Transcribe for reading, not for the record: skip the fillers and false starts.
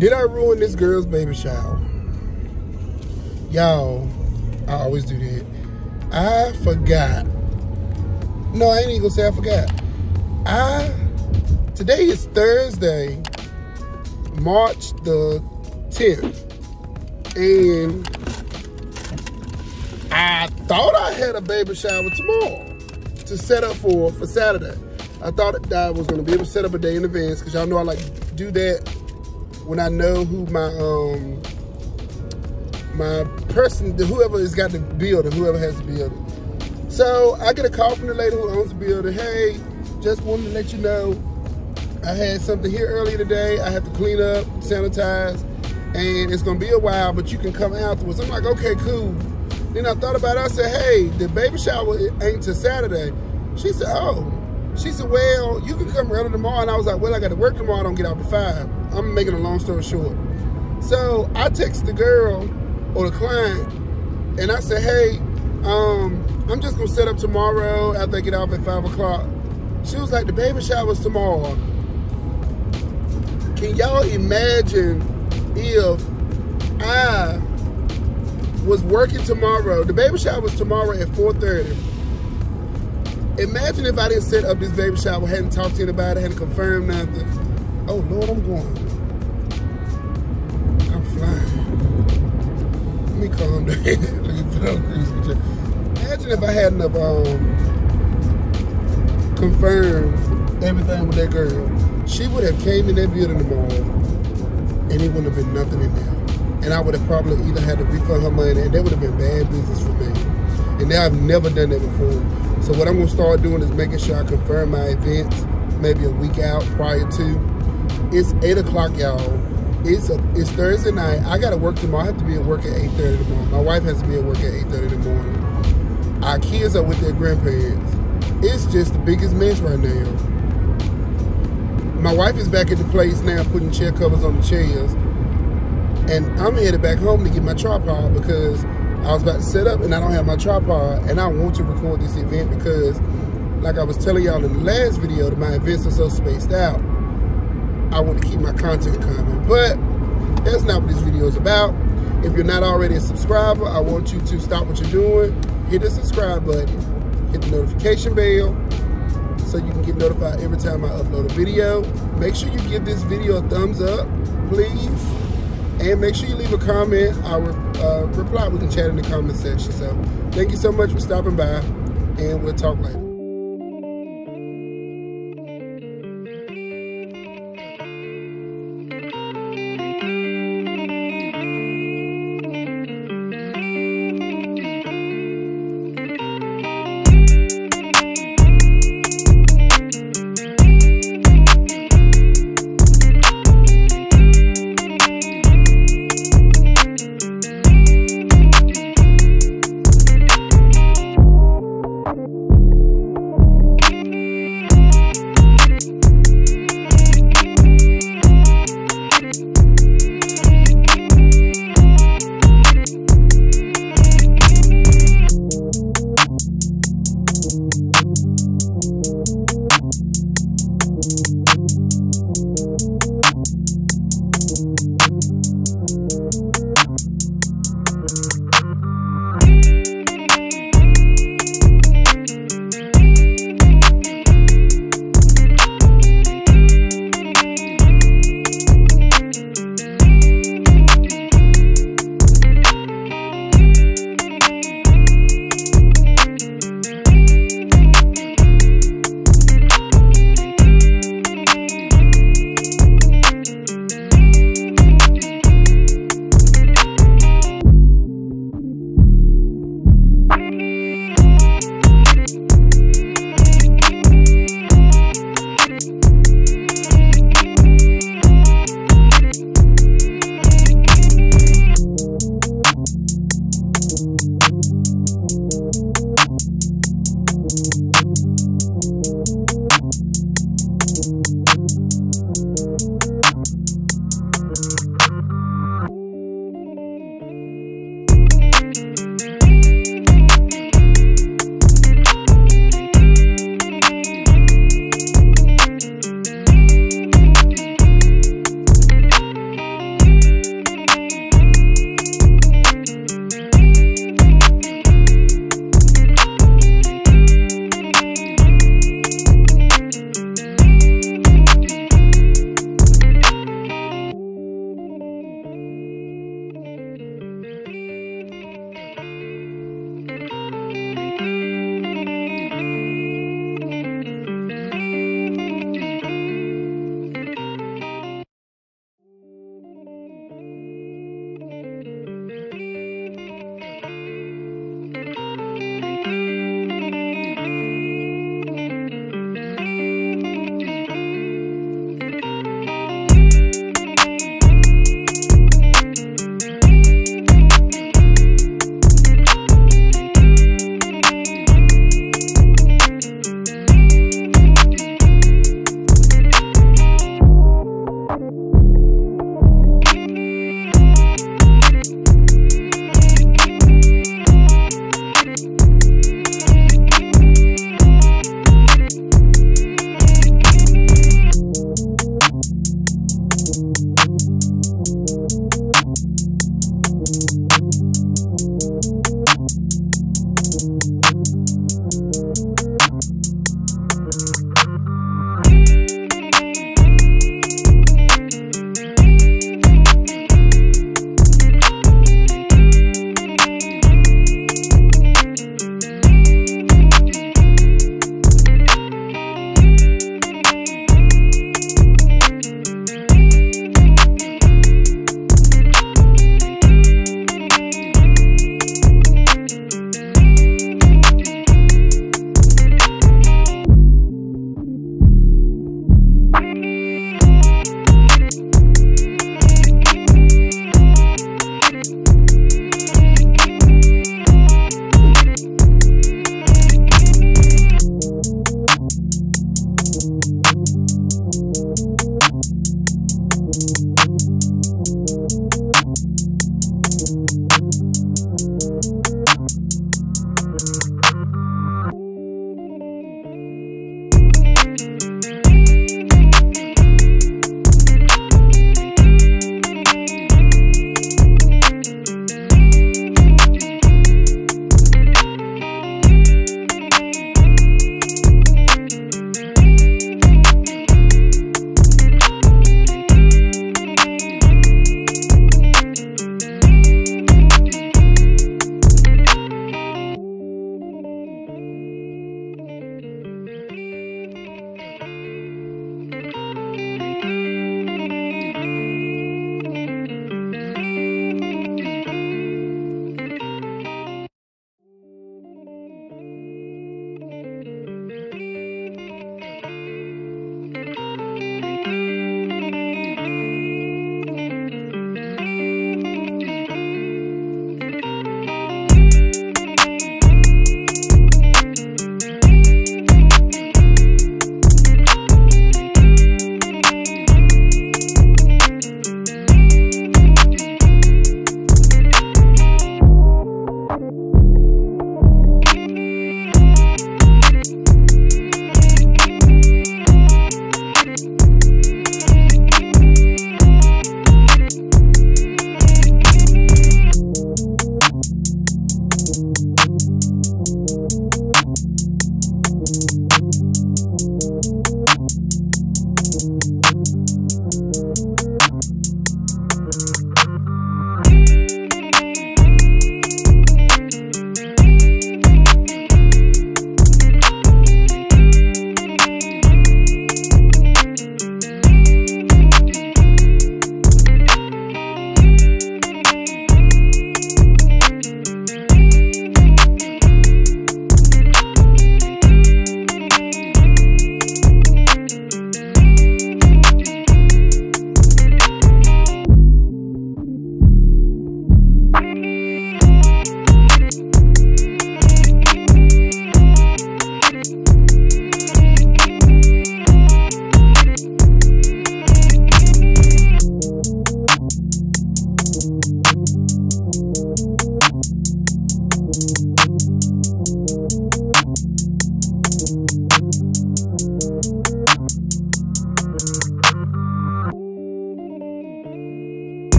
Did I ruin this girl's baby shower? Y'all, I always do that. I forgot. No, I ain't even gonna say I forgot. Today is Thursday, March the 10th. And I thought I had a baby shower tomorrow to set up for Saturday. I thought that I was gonna be able to set up a day in advance, because y'all know I like to do that when I know who my person, whoever has got the building, whoever has the building. So I get a call from the lady who owns the building. Hey, just wanted to let you know I had something here earlier today. I have to clean up, sanitize, and it's gonna be a while, but you can come afterwards. I'm like, okay, cool. Then I thought about it. I said, hey, the baby shower ain't till Saturday. She said, oh. She said, well, you can come early tomorrow. And I was like, well, I got to work tomorrow. I don't get out to 5. I'm making a long story short. So I text the girl or the client, and I said, hey, I'm just going to set up tomorrow after I get off at 5 o'clock. She was like, the baby shower's tomorrow. Can y'all imagine if I was working tomorrow? The baby shower was tomorrow at 4:30. Imagine if I didn't set up this baby shower, hadn't talked to anybody, hadn't confirmed nothing. Oh Lord, I'm going. I'm flying. Let me calm down. Let me put on cruise control. Imagine if I hadn't confirmed everything with that girl. She would have came in that building tomorrow, and it wouldn't have been nothing in there. And I would have probably either had to refund her money, and that would have been bad business for me. And now I've never done that before. So what I'm gonna start doing is making sure I confirm my events maybe a week out prior to. It's 8 o'clock, y'all. It's Thursday night. I gotta work tomorrow. I have to be at work at 8:30 in the morning. My wife has to be at work at 8:30 in the morning. Our kids are with their grandparents. It's just the biggest mess right now. My wife is back at the place now putting chair covers on the chairs. And I'm headed back home to get my tripod, because I was about to set up and I don't have my tripod, and I want to record this event because, like I was telling y'all in the last video, that my events are so spaced out. I want to keep my content coming, but that's not what this video is about. If you're not already a subscriber, I want you to stop what you're doing, hit the subscribe button, hit the notification bell, so you can get notified every time I upload a video. Make sure you give this video a thumbs up, please. And make sure you leave a comment. I'll reply. We can chat in the comment section. So thank you so much for stopping by, and we'll talk later.